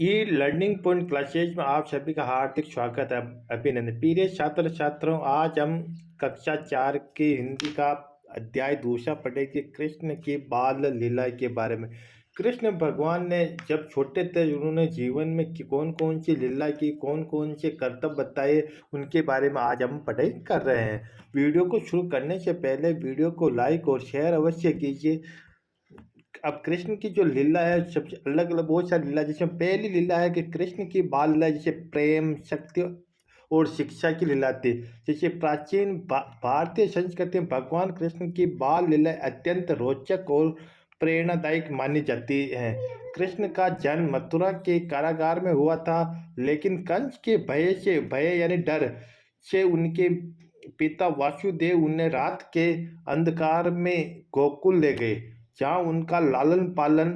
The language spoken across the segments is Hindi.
ई लर्निंग पॉइंट क्लासेज में आप सभी का हार्दिक स्वागत है। अभिनंदन। प्रिय छात्र छात्रों, आज हम कक्षा 4 की हिंदी का अध्याय दूसरा पढ़ेंगे, कृष्ण की बाल लीला के बारे में। कृष्ण भगवान ने जब छोटे थे उन्होंने जीवन में कौन कौन सी लीला की, कौन कौन से कर्तव्य बताए, उनके बारे में आज हम पढ़ाई कर रहे हैं। वीडियो को शुरू करने से पहले वीडियो को लाइक और शेयर अवश्य कीजिए। अब कृष्ण की जो लीला है सबसे अलग अलग बहुत सारी लीला, जिसमें पहली लीला है कि कृष्ण की बाल लीला, जिसे प्रेम, शक्ति और शिक्षा की लीला थी। जैसे प्राचीन भारतीय संस्कृति में भगवान कृष्ण की बाल लीला अत्यंत रोचक और प्रेरणादायक मानी जाती है। कृष्ण का जन्म मथुरा के कारागार में हुआ था, लेकिन कंस के भय यानी डर से उनके पिता वासुदेव उन्हें रात के अंधकार में गोकुल ले गए, जहाँ उनका लालन पालन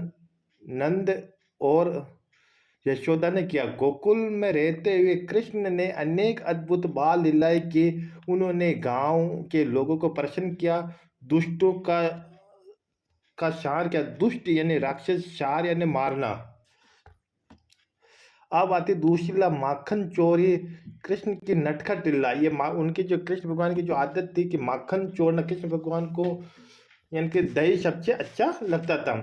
नंद और यशोदा ने किया। गोकुल में रहते हुए कृष्ण ने अनेक अद्भुत बाल लीलाएं की। उन्होंने गांव के लोगों को प्रसन्न किया, दुष्टों का शार किया। दुष्ट यानी राक्षस, शार यानी मारना। अब आती दूसरी लीला माखन चोरी, कृष्ण की नटखट लीला। ये उनकी जो कृष्ण भगवान की जो आदत थी कि माखन चोरना, कृष्ण भगवान को यानी कि दही सबसे अच्छा लगता था।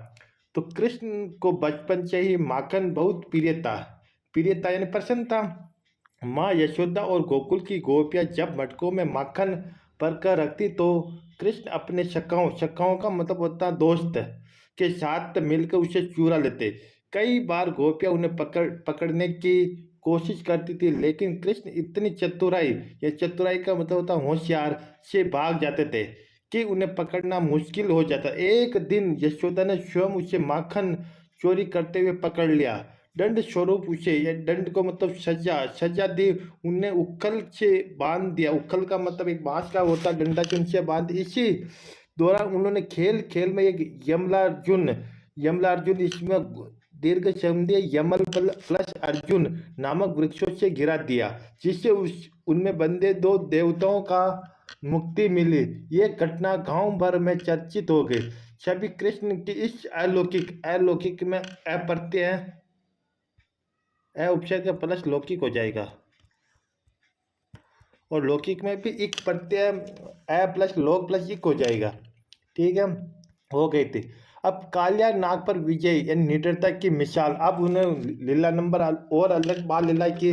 तो कृष्ण को बचपन से ही माखन बहुत प्रिय था यानी पसंद था। माँ यशोदा और गोकुल की गोपियाँ जब मटकों में माखन भरकर रखती तो कृष्ण अपने शकाओं का मतलब होता दोस्त के साथ मिलकर उसे चुरा लेते। कई बार गोपियाँ उन्हें पकड़ने की कोशिश करती थी, लेकिन कृष्ण इतनी चतुराई का मतलब होता होशियार से भाग जाते थे कि उन्हें पकड़ना मुश्किल हो जाता। एक दिन यशोदा ने स्वयं उसे माखन चोरी करते हुए पकड़ लिया। दंड स्वरूप उसे, या दंड को मतलब सजा दी। उन्हें उखल से बांध दिया। उखल का मतलब एक बांस का होता डंडा, से उनसे बांध। इसी दौरान उन्होंने खेल खेल में एक यमलार्जुन इसमें दीर्घ संधि यमल प्लस अर्जुन नामक वृक्षों से गिरा दिया, जिससे उनमें बंधे दो देवताओं का मुक्ति मिली। ये घटना गांव भर में चर्चित हो गई। सभी कृष्ण की इस अलौकिक में अप्रत्यय उपसर्ग का प्लस लौकिक हो जाएगा, और लौकिक में भी इक प्रत्यय अ प्लस लोक प्लस इक हो जाएगा। ठीक है, हो गई थी। अब कालिया नाग पर विजय यानी निडरता की मिसाल। अब उन्हें लीला नंबर और अलग बाल लीला की।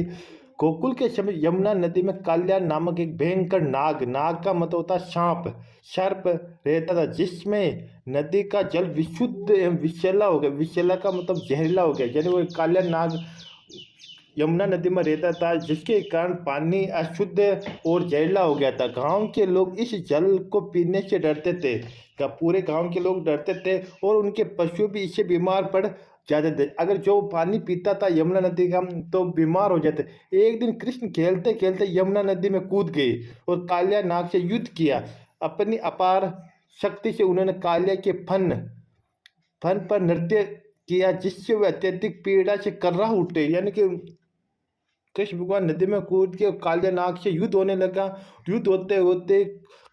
गोकुल के समय यमुना नदी में कालिया नामक एक भयंकर नाग का मतलब होता सांप, सर्प रहता था, जिसमें नदी का जल विशुद्ध एवं विषैला हो गया। विषैला का मतलब जहरीला हो गया, यानी वो कालिया नाग यमुना नदी में रहता था, जिसके कारण पानी अशुद्ध और जहरीला हो गया था। गांव के लोग इस जल को पीने से डरते थे। पूरे गांव के लोग डरते थे और उनके पशु भी इससे बीमार पड़ जाते थे। अगर जो पानी पीता था यमुना नदी का तो बीमार हो जाते। एक दिन कृष्ण खेलते खेलते यमुना नदी में कूद गए और कालिया नाग से युद्ध किया। अपनी अपार शक्ति से उन्होंने कालिया के फन पर नृत्य किया, जिससे वे अत्यधिक पीड़ा से कर्रा उठे। यानी कि कृष्ण भगवान नदी में कूद के कालिया नाग से युद्ध होने लगा। युद्ध होते होते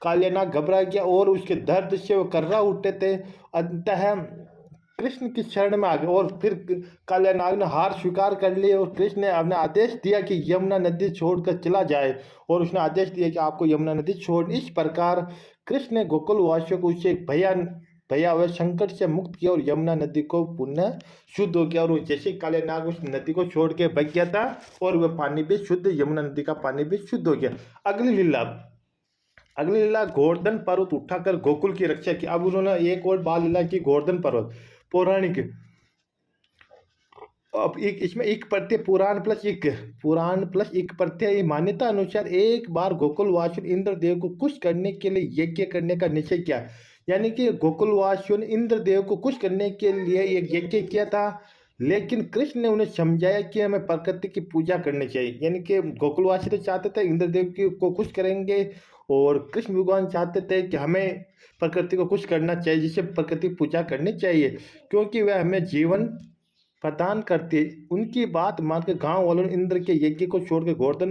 कालिया नाग घबरा गया और उसके दर्द से वो कर्रा उठे थे। अंततः कृष्ण की शरण में आ गए और फिर कालिया नाग ने हार स्वीकार कर ली और कृष्ण ने अपने आदेश दिया कि यमुना नदी छोड़कर चला जाए, और उसने आदेश दिया कि आपको यमुना नदी छोड़। इस प्रकार कृष्ण ने गोकुल वासियों को उसे भैया वह संकट से मुक्त किया और यमुना नदी को पुनः शुद्ध हो गया। और जैसे काले नाग उस नदी को छोड़ के बच गया था और वह पानी भी शुद्ध, यमुना नदी का पानी भी शुद्ध हो गया। अगली लीला गोवर्धन पर्वत उठाकर गोकुल की रक्षा की। अब उन्होंने एक और बाल लीला की, गोवर्धन पर्वत पौराणिक। अब एक इसमें एक प्रत्यय पुराण प्लस एक प्रत्यय। मान्यता अनुसार एक बार गोकुलवासियों ने इंद्रदेव को खुश करने के लिए यज्ञ करने का निश्चय किया। यानी कि गोकुलवासियों ने इंद्रदेव को खुश करने के लिए एक यज्ञ किया था, लेकिन कृष्ण ने उन्हें समझाया कि हमें प्रकृति की पूजा करनी चाहिए। यानी कि गोकुलवासी तो चाहते थे इंद्रदेव को खुश करेंगे, और कृष्ण भगवान चाहते थे कि हमें प्रकृति को खुश करना चाहिए, जिससे प्रकृति की पूजा करनी चाहिए, क्योंकि वह हमें जीवन प्रदान करते। उनकी बात मानकर गांव वालों ने इंद्र के यज्ञ को छोड़कर गोवर्धन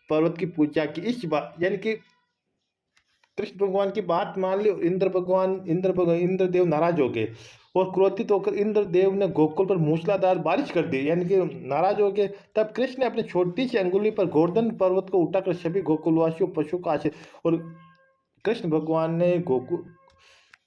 पर्वत की पूजा की। इस बात यानी कि कृष्ण भगवान की बात मान ली, इंद्रदेव नाराज हो गए और क्रोधित होकर इंद्रदेव ने गोकुल पर मूसलाधार बारिश कर दी, यानी कि नाराज हो गए। तब कृष्ण ने अपनी छोटी सी अंगुली पर गोवर्धन पर्वत को उठाकर सभी गोकुलवासियों पशु का आशीर्वाद, और कृष्ण भगवान ने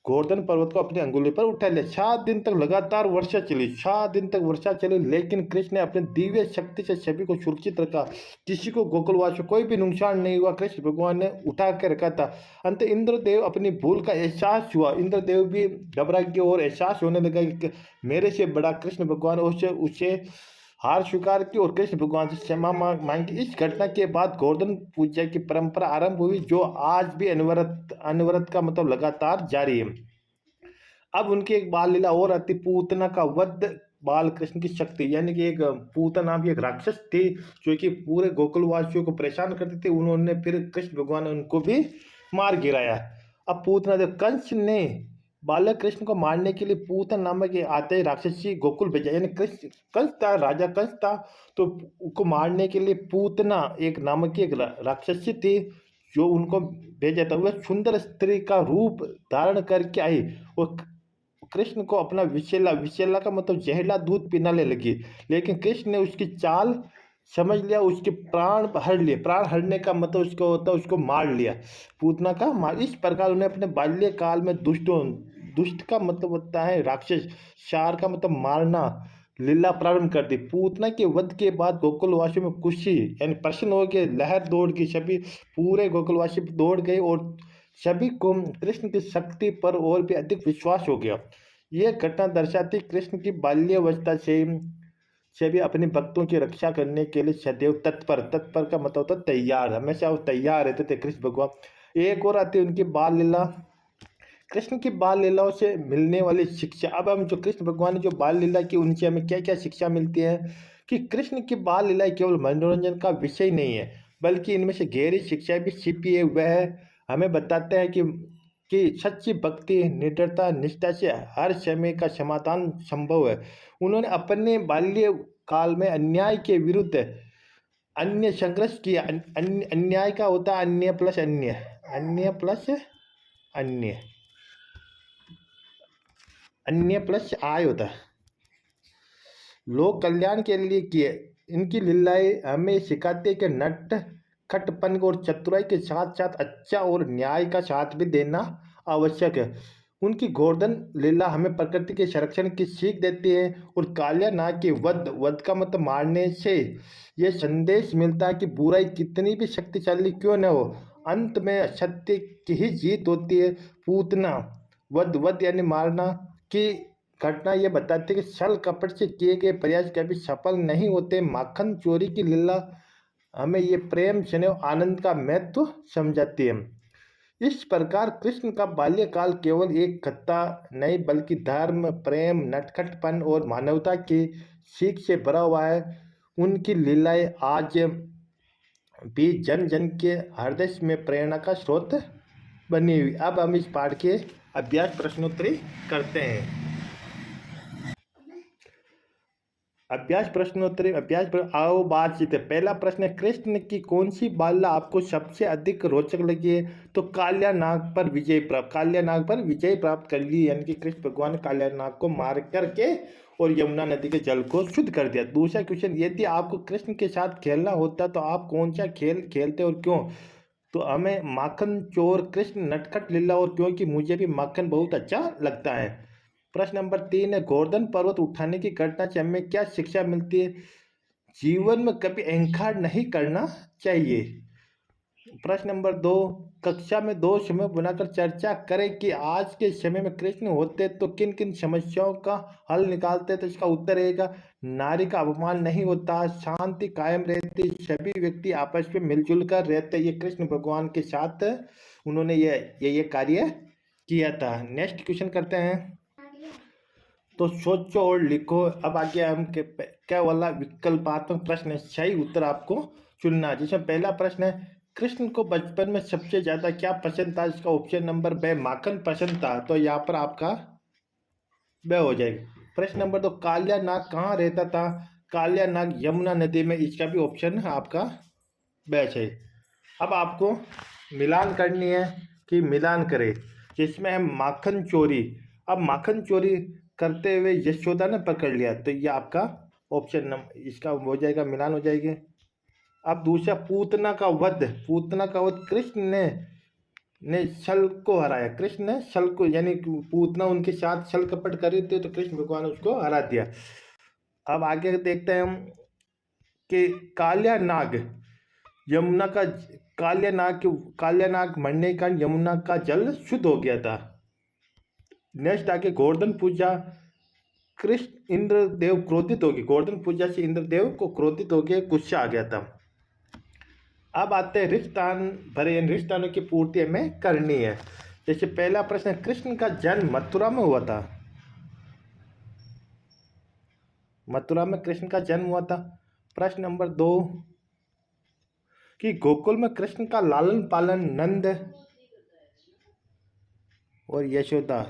गोवर्धन पर्वत को अपनी अंगुली पर उठा लिया। 7 दिन तक लगातार वर्षा चली, 7 दिन तक वर्षा चली, लेकिन कृष्ण ने अपने दिव्य शक्ति से सभी को सुरक्षित रखा। किसी को गोकुलवासियों कोई भी नुकसान नहीं हुआ, कृष्ण भगवान ने उठा के रखा था। अंत इंद्रदेव अपनी भूल का एहसास हुआ, इंद्रदेव भी घबरा गए और एहसास होने लगा कि मेरे से बड़ा कृष्ण भगवान, उसे उसे हार स्वीकार की और कृष्ण भगवान से क्षमा मांगी। इस घटना के बाद गोवर्धन पूजा की परंपरा आरंभ हुई, जो आज भी अनवरत अनवरत का मतलब लगातार जारी है। अब उनकी एक बाल लीला और आती, पूतना का वध। बाल कृष्ण की शक्ति, यानी कि एक पूतना भी एक राक्षस थी जो कि पूरे गोकुलवासियों को परेशान करती थी। उन्होंने फिर कृष्ण भगवान ने उनको भी मार गिराया। अब पूतना, जब कंस ने बालक कृष्ण को मारने के लिए पूतन नामक एक आते राक्षसी गोकुल भेजा, यानी कृष्ण कंस था, राजा कंस था, तो उसको मारने के लिए पूतना एक नामक की एक राक्षसी थी जो उनको भेजा था। वह सुंदर स्त्री का रूप धारण करके आई और कृष्ण को अपना विषैला, विषैला का मतलब जहरीला दूध पिलाने लगी, लेकिन कृष्ण ने उसकी चाल समझ लिया, उसके प्राण हर लिए। प्राण हरने का मतलब उसको होता है उसको मार लिया, पूतना का मार। इस प्रकार उन्हें अपने बाल्यकाल में दुष्ट का मतलब होता है राक्षस, शार का मतलब मारना, लीला प्रारंभ कर दी। पूतना के वध के बाद गोकुलवासियों में खुशी यानी प्रसन्न हो के लहर दौड़ गई, सभी पूरे गोकुलवासी दौड़ गए और सभी को कृष्ण की शक्ति पर और भी अधिक विश्वास हो गया। यह घटना दर्शाती कृष्ण की बाल्यावस्था से भी अपने भक्तों की रक्षा करने के लिए सदैव तत्पर, तत्पर का मतलब होता है तैयार, हमेशा वो तैयार रहते थे कृष्ण भगवान। एक और आती है उनकी बाल लीला, कृष्ण की बाल लीलाओं से मिलने वाली शिक्षा। अब हम जो कृष्ण भगवान ने जो बाल लीला की, उनसे हमें क्या क्या शिक्षा मिलती है कि कृष्ण की बाल लीलाएं केवल मनोरंजन का विषय नहीं है, बल्कि इनमें से गहरी शिक्षाएं भी छिपी है। वह हमें बताते हैं कि सच्ची भक्ति, निडरता, निष्ठा से हर समय का समाधान संभव है। उन्होंने अपने बाल्य काल में अन्याय के विरुद्ध अन्य संघर्ष किया। अन्याय का होता है अन्य प्लस अन्य, अन्य प्लस अन्य, अन्य प्लस आय होता है, लोक कल्याण के लिए किए। इनकी लीलाएं हमें सिखाती है कि नट खटपन और चतुराई के साथ साथ अच्छा और न्याय का साथ भी देना आवश्यक है। उनकी गोवर्धन लीला हमें प्रकृति के संरक्षण की सीख देती है और कालिया नाग के वध, वध का मतलब मारने से यह संदेश मिलता है कि बुराई कितनी भी शक्तिशाली क्यों न हो, अंत में सत्य की ही जीत होती है। पूतना वध, वध यानी मारना की घटना यह बताती है कि छल कपट से किए गए प्रयास कभी सफल नहीं होते। माखन चोरी की लीला हमें ये प्रेम, स्नेह, आनंद का महत्व समझाती है। इस प्रकार कृष्ण का बाल्यकाल केवल एक कथा नहीं, बल्कि धर्म, प्रेम, नटखटपन और मानवता की सीख से भरा हुआ है। उनकी लीलाएं आज भी जन जन के हृदय में प्रेरणा का स्रोत बनी हुई। अब हम इस पाठ के अभ्यास प्रश्नोत्तरी करते हैं। अभ्यास प्रश्नोत्तरी, आओ बातचीत है। पहला प्रश्न है, कृष्ण की कौन सी बाला आपको सबसे अधिक रोचक लगी है? तो काल्या नाग पर विजय प्राप्त, काल्या नाग पर विजय प्राप्त कर ली, यानी कि कृष्ण भगवान ने काल्या नाग को मार करके और यमुना नदी के जल को शुद्ध कर दिया। दूसरा क्वेश्चन, यदि आपको कृष्ण के साथ खेलना होता तो आप कौन सा खेल खेलते और क्यों? तो हमें माखन चोर, कृष्ण, नटखट लीला, और क्योंकि मुझे भी माखन बहुत अच्छा लगता है। प्रश्न नंबर 3 है, गोवर्धन पर्वत उठाने की घटना से हमें क्या शिक्षा मिलती है? जीवन में कभी अहंकार नहीं करना चाहिए। प्रश्न नंबर 2, कक्षा में 2 समूह बनाकर चर्चा करें कि आज के समय में कृष्ण होते तो किन किन समस्याओं का हल निकालते। तो इसका उत्तर रहेगा, नारी का अपमान नहीं होता, शांति कायम रहती, सभी व्यक्ति आपस में मिलजुल कर रहते। ये कृष्ण भगवान के साथ उन्होंने ये कार्य किया था। नेक्स्ट क्वेश्चन करते हैं। तो सोचो और लिखो। अब आगे हम क्या वाला विकल्पात्मक प्रश्न है, सही उत्तर आपको चुनना। जिसमें पहला प्रश्न है, कृष्ण को बचपन में सबसे ज्यादा क्या पसंद था? इसका ऑप्शन नंबर ब माखन पसंद था, तो यहाँ पर आपका ब हो जाएगा। प्रश्न नंबर 2, कालिया नाग कहाँ रहता था? कालिया नाग यमुना नदी में, इसका भी ऑप्शन है आपका ब है। अब आपको मिलान करनी है कि मिलान करें, जिसमें है माखन चोरी। अब माखन चोरी करते हुए यशोदा ने पकड़ लिया, तो ये आपका ऑप्शन नंबर इसका हो जाएगा, मिलान हो जाएगी। अब दूसरा, पूतना का वध कृष्ण ने छल को हराया। कृष्ण ने छल को, यानी कि पूतना उनके साथ छल कपट कर रही थी, तो कृष्ण भगवान उसको हरा दिया। अब आगे देखते हैं हम कि काल्या नाग यमुना का काल्या नाग मरने का यमुना का जल शुद्ध हो गया था। नेक्स्ट आगे गोवर्धन पूजा, कृष्ण इंद्रदेव क्रोधित हो गए, गोवर्धन पूजा से इंद्रदेव को क्रोधित हो गया, गुस्सा आ गया था। अब आते हैं रिश्तान भरे, इन रिश्तानों की पूर्ति हमें करनी है। जैसे पहला प्रश्न, कृष्ण का जन्म मथुरा में हुआ था। मथुरा में कृष्ण का जन्म हुआ था। प्रश्न नंबर 2, कि गोकुल में कृष्ण का लालन पालन नंद और यशोदा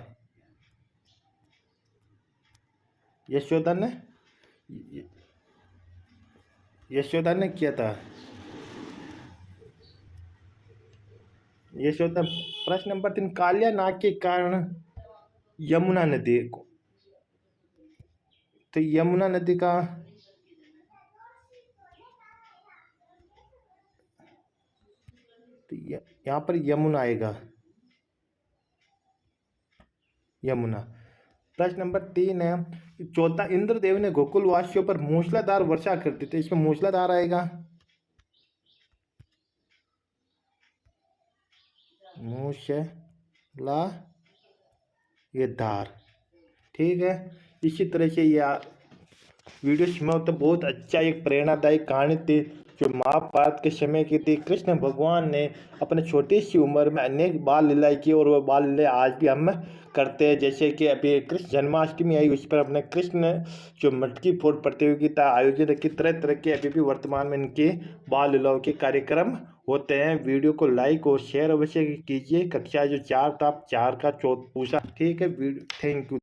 ने किया था। यशोदा। प्रश्न नंबर 3, कालिया नाग के कारण यमुना नदी, तो यमुना नदी का तो यहाँ पर यमुना आएगा, यमुना। प्रश्न नंबर 3 है, चौथा, इंद्रदेव ने गोकुल वासियों पर मूसलाधार वर्षा कर दी, तो इसमें मूसलाधार आएगा, मूसलाधार। ठीक है। इसी तरह से ये वीडियो में तो बहुत अच्छा एक प्रेरणादायक कहानी थी जो महाभारत के समय की थी। कृष्ण भगवान ने अपने छोटी सी उम्र में अनेक बाल लीलाएं की, और वह बाल लीलाएं आज भी हम करते हैं। जैसे कि अभी कृष्ण जन्माष्टमी आई, उस पर अपने कृष्ण जो मटकी फोड़ प्रतियोगिता आयोजित की, तरह तरह के अभी भी वर्तमान में इनके बाल लीलाओं के कार्यक्रम होते हैं। वीडियो को लाइक और शेयर अवश्य कीजिए। कक्षा जो 4 था, 4 का पूछा। ठीक है, थैंक यू।